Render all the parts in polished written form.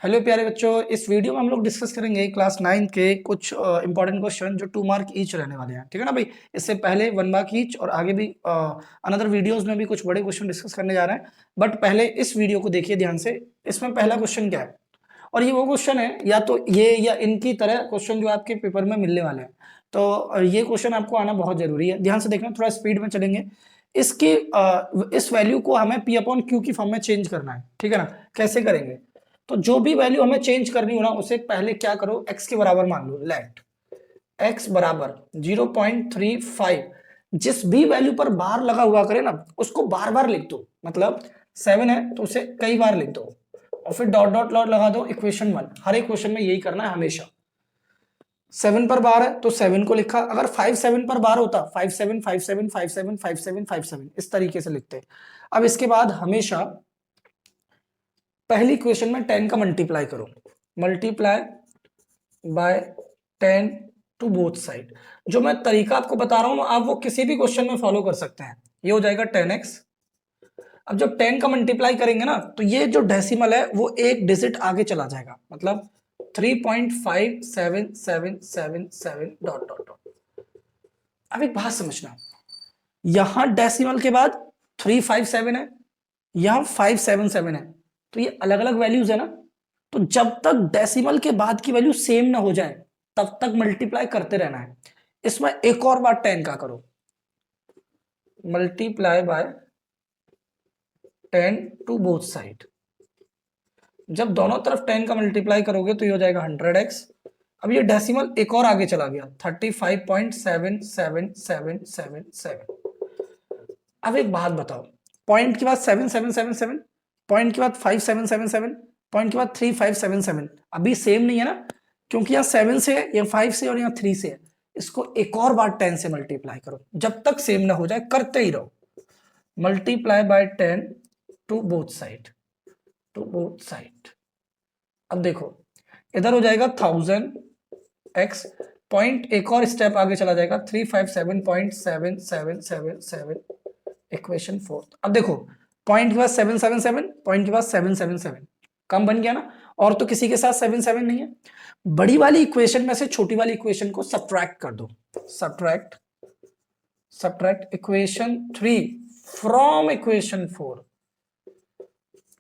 Hello प्यारे बच्चों, इस वीडियो में हम लोग डिस्कस करेंगे क्लास 9 के कुछ इंपॉर्टेंट क्वेश्चन जो 2 मार्क ईच रहने वाले हैं। ठीक है ना भाई। इससे पहले 1 मार्क ईच और आगे भी अनदर वीडियोस में भी कुछ बड़े क्वेश्चन डिस्कस करने जा रहे हैं। बट पहले इस वीडियो को देखिए ध्यान से। इसमें पहला क्वेश्चन क्या है, और ये वो क्वेश्चन है या तो ये या इनकी तरह क्वेश्चन जो आपके पेपर में मिलने वाले हैं। तो ये क्वेश्चन आपको आना बहुत जरूरी है। ध्यान से देखना, थोड़ा स्पीड में चलेंगे। इसकी इस वैल्यू को हमें P अपॉन क्यू की फॉर्म में चेंज करना है। ठीक है ना। कैसे करेंगे, तो जो भी वैल्यू हमें चेंज करनी हो ना, उसे पहले क्या करो, x के बराबर मान लो। लेट x बराबर 0.35। जिस भी वैल्यू पर बार लगा हुआ करे ना, उसको बार बार लिख दो। मतलब 7 है तो उसे कई बार लिख दो और फिर डॉट डॉट डॉट लगा दो इक्वेशन 1। हर एक क्वेश्चन में यही करना है हमेशा। 7 पर बार है तो 7 को लिखा। अगर 5 7 पर बार होता 5 7 5 7 5 7 5 7 5 7, इस तरीके से लिखते। अब इसके बाद हमेशा पहली इक्वेशन में 10 का मल्टीप्लाई करो। Multiply by 10 to both side. जो मैं तरीका आपको बता रहा हूं, आप वो किसी भी क्वेश्चन में फॉलो कर सकते हैं। ये हो जाएगा 10x। अब जब 10 का मल्टीप्लाई करेंगे ना, तो ये जो डेसिमल है वो एक डिजिट आगे चला जाएगा। मतलब 3.5777 डॉट डॉट डॉट। अब एक बात समझना, यहां डेसिमल के बाद 357 है, यहां 577 है, तो ये अलग अलग वैल्यूज है ना। तो जब तक डेसिमल के बाद की वैल्यू सेम ना हो जाए तब तक मल्टीप्लाई करते रहना है। इसमें एक और बार 10 का करो, multiply by 10 to both side. जब दोनों तरफ 10 का मल्टीप्लाई करोगे तो ये हो जाएगा 100x। अब ये डेसिमल एक और आगे चला गया 35.7777। अब एक बात बताओ, पॉइंट के बाद 7777, पॉइंट के बाद 5777, पॉइंट के बाद 3577 अभी सेम नहीं है ना, क्योंकि यहाँ 7 से है, यहाँ 5 से और यहाँ 3 से है। इसको एक और बार 10 से मल्टीप्लाई करो, जब तक सेम ना हो जाए करते ही रहो। Multiply by 10 to both side, to both side. अब देखो इधर हो जाएगा 1000x, पॉइंट एक और स्टेप आगे चला जाएगा 357.7777, इक्वेशन 4। अब देखो पॉइंट के बाद 777, पॉइंट के बाद 777, कम बन गया ना। और तो किसी के साथ 77 नहीं है। बड़ी वाली इक्वेशन में से छोटी वाली इक्वेशन को सब्ट्रैक्ट कर दो। Subtract subtract equation 3 from equation 4।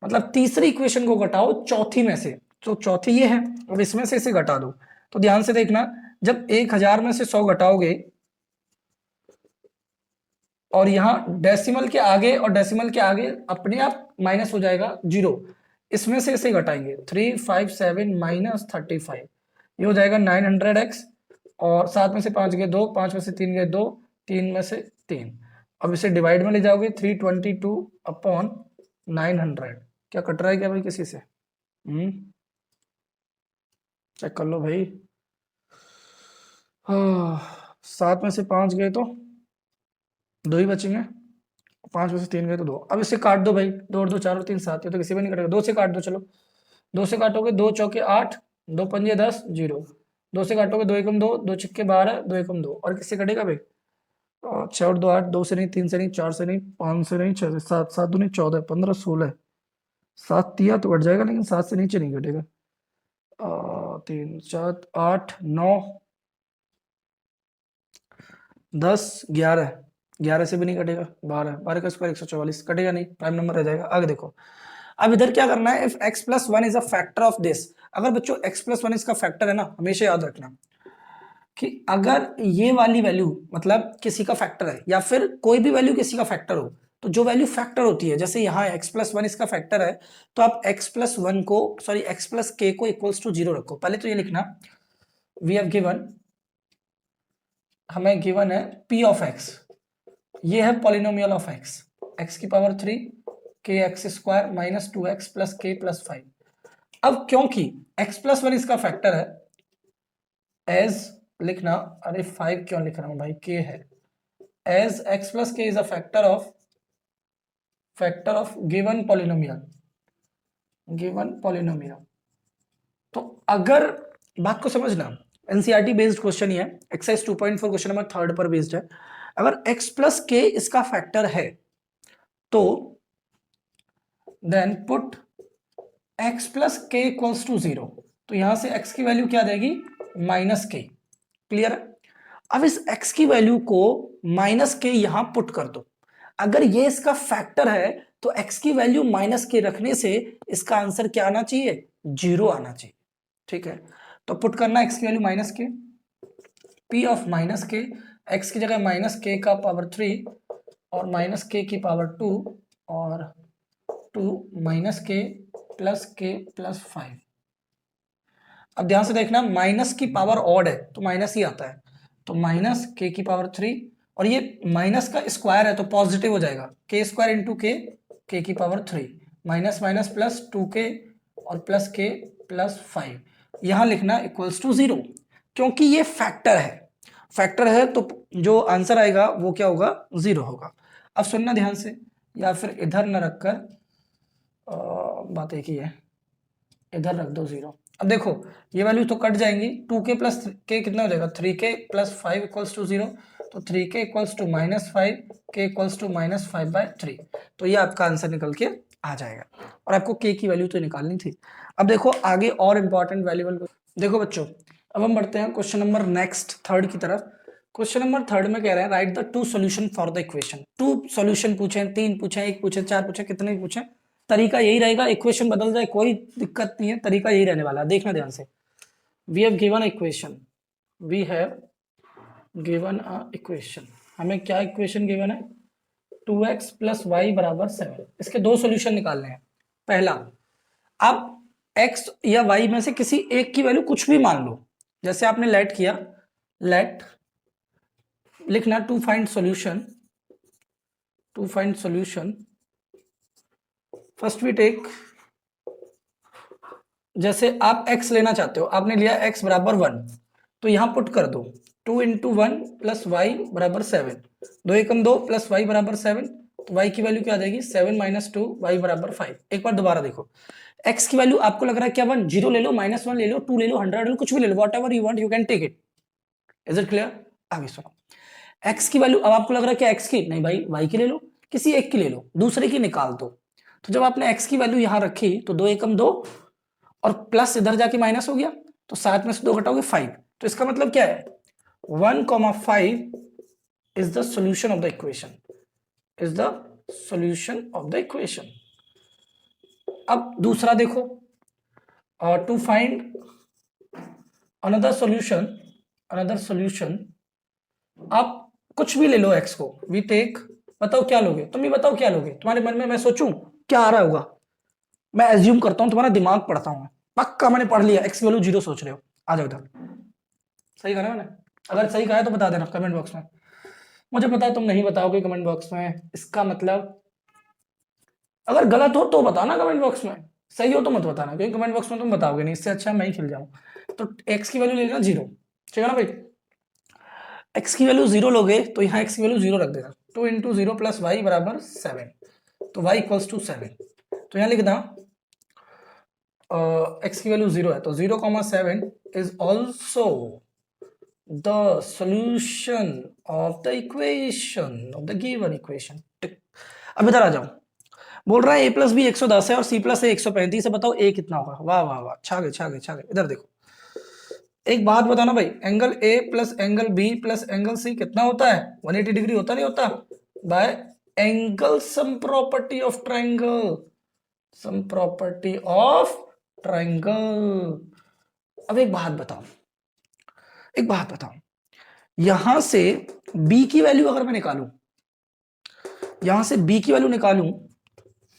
मतलब तीसरी इक्वेशन को घटाओ चौथी में से। तो चौथी ये है, अब इसमें से इसे घटा दो। तो ध्यान से देखना, जब 1000 में से 100 घटाओगे और यहां डेसिमल के आगे और डेसिमल के आगे अपने आप माइनस हो जाएगा 0। इसमें से इसे घटाएंगे 357 माइनस 35, ये हो जाएगा 900x। और 7 में से 5 गए 2, 5 में से 3 गए 2, 3 में से 3। अब इसे डिवाइड में ले जाओगे 322 अपॉन 900। क्या कट रहा है क्या भाई किसी से? चेक कर लो भाई। 7 में से 5 गए तो 2 ही बचेंगे, 5 में से 3 गए तो 2। अब इसे काट दो भाई, 2 और 2 4 और 3 7, ये तो किसी में नहीं कटेगा। 2 से काट दो, चलो 2 से काटोगे 2 चौके 8, 2 पंजे 10, 0। 2 से काटोगे 2 एकम 2, 2 छिक्के 12, 2 एकम 2। और किससे कटेगा भाई? 6 और 2 8, 2 से नहीं, 3 से नहीं, 4 से नहीं, 5 से नहीं, 6 से, 7 7 दूनी 14, 15 16। 7 तिया तो कट जाएगा लेकिन 7 से नीचे नहीं कटेगा। 3 7 8 9 10 11, 11 से भी नहीं कटेगा। 12, 12 का स्क्वायर 144, कटेगा नहीं, प्राइम नंबर रह जाएगा। आगे देखो, अब इधर क्या करना है, if x plus 1 is a factor of this. अगर बच्चों x प्लस 1 इसका फैक्टर है ना, हमेशा याद रखना कि अगर ये वाली वैल्यू मतलब किसी का फैक्टर है या फिर कोई भी वैल्यू किसी का फैक्टर हो, तो जो वैल्यू फैक्टर होती है, जैसे यहाँ x प्लस 1 इसका फैक्टर है, तो आप x प्लस 1 को सॉरी x प्लस k को इक्वल्स टू 0 रखो। पहले तो ये लिखना, वी हैव गिवन, हमें गिवन है p ऑफ x, ये है पॉलिनोमियल ऑफ x, x की power 3 k x square minus 2x plus k plus 5। अब क्योंकि x प्लस 1 इसका फैक्टर है, एज लिखना, अरे 5 क्यों लिख रहा हूं भाई, k है, as x plus k is a factor of given polynomial, given polynomial. तो अगर बात को समझना, एनसीईआरटी बेस्ड क्वेश्चन ही है, एक्सरसाइज 2.4 क्वेश्चन नंबर 3 पर बेस्ड है। अगर x प्लस k इसका फैक्टर है तो देन पुट x प्लस के इक्वल्स टू 0, तो यहां से x की वैल्यू क्या देगी, माइनस के। क्लियर है? अब इस x की वैल्यू को माइनस के यहां पुट कर दो। अगर ये इसका फैक्टर है तो x की वैल्यू माइनस के रखने से इसका आंसर क्या आना चाहिए, 0 आना चाहिए। ठीक है, तो पुट करना x की वैल्यू माइनस के, p ऑफ माइनस के, x की जगह माइनस के का पावर 3 और माइनस के की पावर 2 और 2 माइनस के प्लस 5। अब ध्यान से देखना, माइनस की पावर ऑड है तो माइनस ही आता है, तो माइनस के की पावर 3, और ये माइनस का स्क्वायर है तो पॉजिटिव हो जाएगा, के स्क्वायर इंटू के की power 3, minus minus plus 2k और प्लस के प्लस 5, यहां लिखना इक्वल्स टू 0, क्योंकि ये फैक्टर है तो जो आंसर आएगा वो क्या होगा, 0 होगा। अब सुनना ध्यान से, या फिर इधर न रखकर बात एक ही है, इधर रख दो 0। अब देखो ये वैल्यू तो कट जाएंगी, 2k प्लस के कितना हो जाएगा, 3k प्लस 5 इक्वल्स टू 0, तो 3k equals to -5, k equals to -5/3, तो ये आपका आंसर निकल के आ जाएगा। और आपको k की वैल्यू तो निकालनी थी। अब देखो आगे और इंपॉर्टेंट वैल्यूबल, देखो बच्चों अब हम बढ़ते हैं क्वेश्चन नंबर नेक्स्ट थर्ड की तरफ। क्वेश्चन नंबर थर्ड में कह रहे हैं right the two solution for the equation. 2 solution पूछे, 3 पूछे, 1 पूछे, 4 पूछे, कितने भी पूछे, तरीका यही रहेगा, इक्वेशन बदल जाए कोई दिक्कत नहीं है, तरीका यही रहने वाला है। देखना ध्यान से, we have given equation, we have given a equation, हमें क्या इक्वेशन गिवन है, 2x प्लस वाई बराबर 7। इसके 2 सॉल्यूशन निकालने हैं। पहला, आप x या y में से किसी एक की वैल्यू कुछ भी मान लो, जैसे आपने लेट किया, लेट लिखना to find solution, first we take, जैसे आप x लेना चाहते हो, आपने लिया x बराबर 1, तो यहां पुट कर दो 2 इंटू 1 प्लस वाई बराबर 7, 2 एकम 2 प्लस वाई बराबर 7, तो y की वैल्यू क्या आ जाएगी, 7 माइनस 2 वाई बराबर 5। एक बार दोबारा देखो, x की वैल्यू आपको लग रहा है क्या 1, 0 ले लो, -1 ले लो, 2 ले लो, 100 ले लो, कुछ भी ले लो, whatever you want you can take it. Is it clear? आगे सुनो, x की वैल्यू अब आपको लग रहा है क्या x की, नहीं भाई y की ले लो, किसी एक की ले लो, दूसरे की निकाल दो। तो जब आपने x की वैल्यू यहां रखी तो 2 एकम 2 और प्लस इधर जाके माइनस हो गया, तो 7 में से 2 घटाओगे 5, तो इसका मतलब क्या है, 1,5 is the solution of the equation, is the solution of the equation. अब दूसरा देखो, टू फाइंड अनदर सॉल्यूशन, आप कुछ भी ले लो x को, वी टेक, बताओ क्या लोगे, तुम ही बताओ क्या लोगे, तुम्हारे मन में मैं सोचूं क्या आ रहा होगा, मैं एज्यूम करता हूं तुम्हारा दिमाग पढ़ता हूं, पक्का मैंने पढ़ लिया, x की वैल्यू 0 सोच रहे हो, आ जाओ इधर। सही कहा ना मैंने? अगर सही कहा है तो बता देना कमेंट बॉक्स में, मुझे पता है तुम नहीं बताओगे कमेंट बॉक्स में, इसका मतलब अगर गलत हो तो बताना कमेंट बॉक्स में, सही हो तो मत बताना, क्योंकि कमेंट बॉक्स में तुम बताओगे नहीं, इससे अच्छा मैं ही खिल जाऊं। तो x की वैल्यू ले लेना 0, ठीक है ना भाई, x की वैल्यू 0 लोगे तो यहाँ x की वैल्यू 0 रख देना, 2 इंटू 0 प्लस वाई बराबर 7, तो y इक्वल्स टू 7, तो यहाँ लिख देना x की वैल्यू 0 है, तो 0,7 is also the solution of the equation of the given equation. अब इधर आ जाओ, बोल रहा है a प्लस बी 110 है और c प्लस ए 135 है, बताओ a कितना होगा। वाह वाह वाह, छा गए। इधर देखो, एक बात बताना भाई, angle a plus angle b plus angle c कितना होता है, 180 डिग्री होता नहीं होता, bye angle sum property of triangle. अब एक बात बताओ, यहां से b की वैल्यू अगर मैं निकालूं,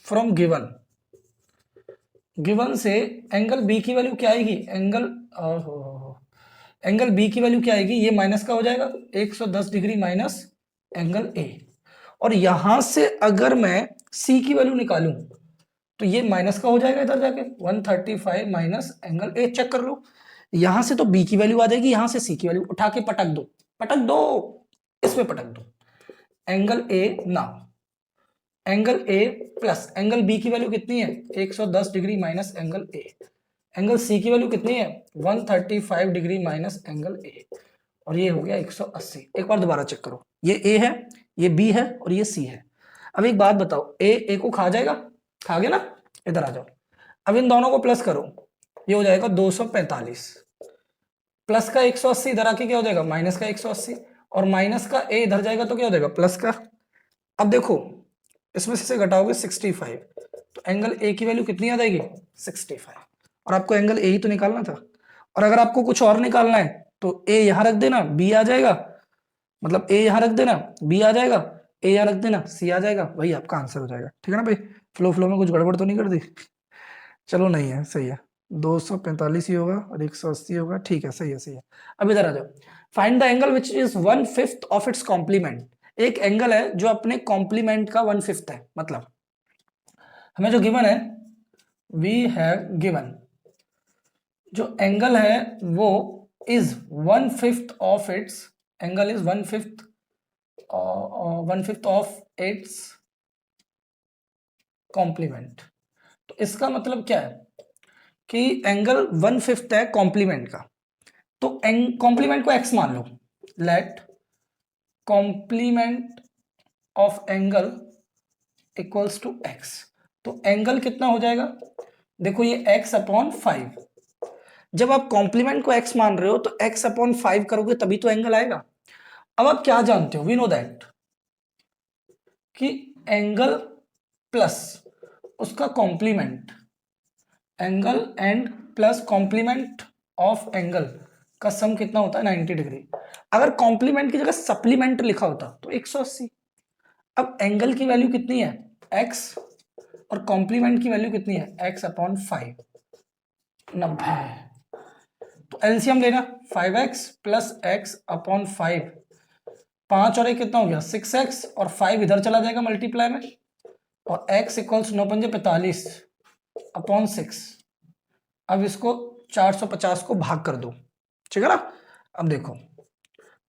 फ्रॉम गिवन से एंगल b की वैल्यू क्या आएगी, एंगल b की वैल्यू क्या आएगी, ये माइनस का हो जाएगा 110 डिग्री माइनस एंगल a, और यहां से अगर मैं c की वैल्यू निकालूं तो ये माइनस का हो जाएगा इधर जाके 135 माइनस एंगल a। चेक कर लो, यहां से तो b की वैल्यू आ जाएगी, यहां से c की वैल्यू उठा के पटक दो, इसमें पटक दो, एंगल a ना, angle a plus angle b की वैल्यू कितनी है 110 degree minus angle a, angle c की वैल्यू कितनी है 135 डिग्री माइनस एंगल a, और ये हो गया 180। एक बार दोबारा चेक करो, ये a है, ये b है और ये c है। अब एक बात बताओ, a को खा जाएगा, खा गया ना, इधर आ जाओ, अब इन दोनों को प्लस करो, ये हो जाएगा 245, प्लस का 180 इधर आके क्या हो जाएगा माइनस का 180, और माइनस का ए इधर जाएगा तो क्या हो जाएगा प्लस का। अब देखो इसमें से घटाओगे 65, तो एंगल ए की वैल्यू कितनी आ जाएगी 65, और आपको एंगल ए ही तो निकालना था। और अगर आपको कुछ और निकालना है तो ए यहां रख देना, बी आ जाएगा, मतलब ए यहां रख देना, बी आ जाएगा, ए यहां रख देना, सी आ जाएगा, वही आपका आंसर हो जाएगा। ठीक है ना भाई, फ्लो फ्लो में कुछ गड़बड़ तो नहीं कर दी? चलो नहीं है, सही है, 245 ही होगा और 180 होगा, ठीक है, सही है सही है। अब इधर आ जाओ, find the angle which is 1/5 of its complement. एक एंगल है जो अपने कॉम्प्लीमेंट का 1/5 है, मतलब हमें जो गिवन है, वी हैव गिवन जो एंगल है वो is 1/5 of its, angle is 1/5 of its complement. तो इसका मतलब क्या है कि एंगल 1/5 है कॉम्प्लीमेंट का, तो कॉम्प्लीमेंट को x मान लो, let complement of angle equals to x। तो एंगल कितना हो जाएगा, देखो ये x/5, जब आप कॉम्प्लीमेंट को x मान रहे हो तो x/5 करोगे तभी तो एंगल आएगा। अब आप क्या जानते हो, वी नो दैट कि एंगल प्लस उसका complement, angle and plus complement of angle का सम कितना होता है 90 डिग्री। अगर कॉम्प्लीमेंट की जगह सप्लीमेंट लिखा होता तो 180। अब एंगल की वैल्यू कितनी है x, और कॉम्प्लीमेंट की वैल्यू कितनी है x/5, 90। तो एलसीएम लेना, 5x प्लस x/5, 5 और 1 कितना हो गया 6x, और 5 इधर चला जाएगा मल्टीप्लाई में, और x इक्वल्स 9×5 = 45/6। अब इसको 450 को भाग कर दो, ठीक है ना। अब देखो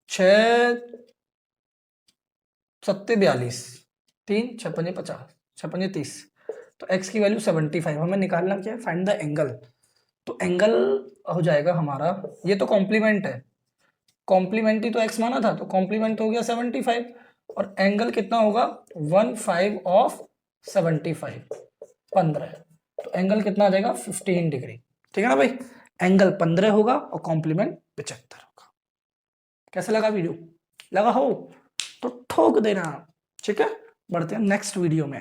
6×7=42, 3×6=50, 6×5=30, तो x की वैल्यू 75, हमें निकालना क्या है, फाइंड द एंगल। तो एंगल हो जाएगा हमारा, ये तो कॉम्प्लीमेंट है, कॉम्प्लीमेंट ही तो x माना था, तो कॉम्प्लीमेंट हो गया 75, और एंगल कितना होगा 1/5 ऑफ 75, 15, तो एंगल कितना आ जाएगा 15 डिग्री। ठीक है ना भाई, एंगल 15 होगा और कॉम्प्लीमेंट 75 होगा। कैसा लगा वीडियो, लगा हो तो ठोक देना, ठीक है। बढ़ते हैं नेक्स्ट वीडियो में।